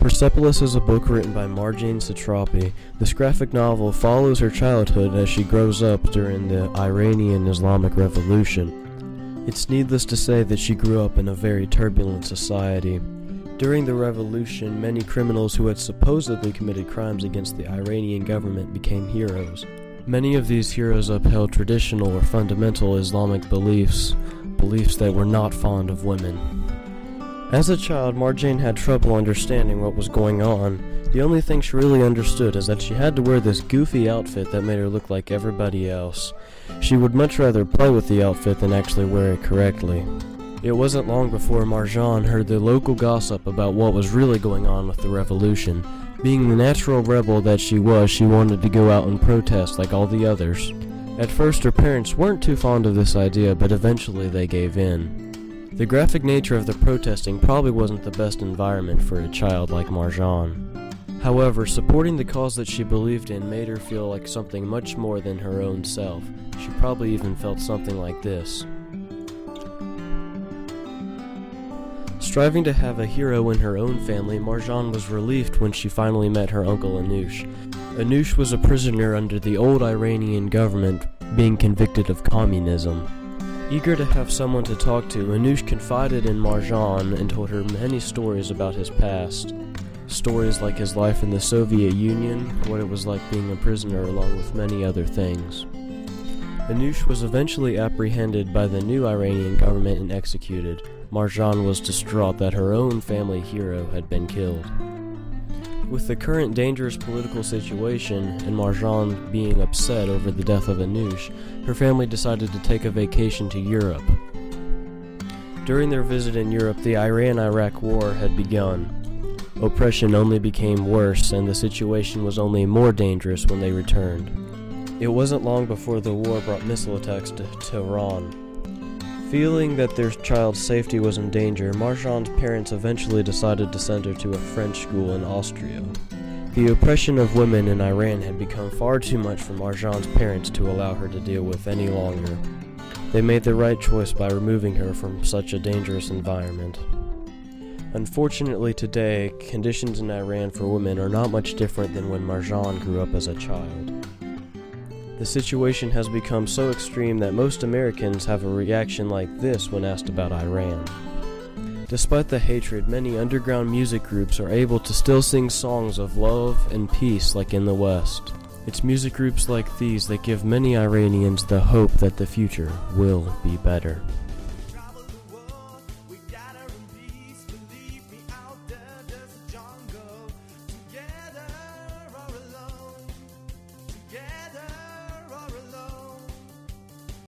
Persepolis is a book written by Marjane Satrapi. This graphic novel follows her childhood as she grows up during the Iranian Islamic Revolution. It's needless to say that she grew up in a very turbulent society. During the revolution, many criminals who had supposedly committed crimes against the Iranian government became heroes. Many of these heroes upheld traditional or fundamental Islamic beliefs that were not fond of women. As a child, Marjane had trouble understanding what was going on. The only thing she really understood is that she had to wear this goofy outfit that made her look like everybody else. She would much rather play with the outfit than actually wear it correctly. It wasn't long before Marjane heard the local gossip about what was really going on with the revolution. Being the natural rebel that she wanted to go out and protest like all the others. At first, her parents weren't too fond of this idea, but eventually they gave in. The graphic nature of the protesting probably wasn't the best environment for a child like Marjane. However, supporting the cause that she believed in made her feel like something much more than her own self. She probably even felt something like this. Striving to have a hero in her own family, Marjane was relieved when she finally met her uncle Anoush. Anoush was a prisoner under the old Iranian government, being convicted of communism. Eager to have someone to talk to, Anoush confided in Marjane and told her many stories about his past. Stories like his life in the Soviet Union, what it was like being a prisoner, along with many other things. Anoush was eventually apprehended by the new Iranian government and executed. Marjane was distraught that her own family hero had been killed. With the current dangerous political situation, and Marjane being upset over the death of Anoush, her family decided to take a vacation to Europe. During their visit in Europe, the Iran-Iraq War had begun. Oppression only became worse, and the situation was only more dangerous when they returned. It wasn't long before the war brought missile attacks to Tehran. Feeling that their child's safety was in danger, Marjane's parents eventually decided to send her to a French school in Austria. The oppression of women in Iran had become far too much for Marjane's parents to allow her to deal with any longer. They made the right choice by removing her from such a dangerous environment. Unfortunately today, conditions in Iran for women are not much different than when Marjane grew up as a child. The situation has become so extreme that most Americans have a reaction like this when asked about Iran. Despite the hatred, many underground music groups are able to still sing songs of love and peace like in the West. It's music groups like these that give many Iranians the hope that the future will be better. Together.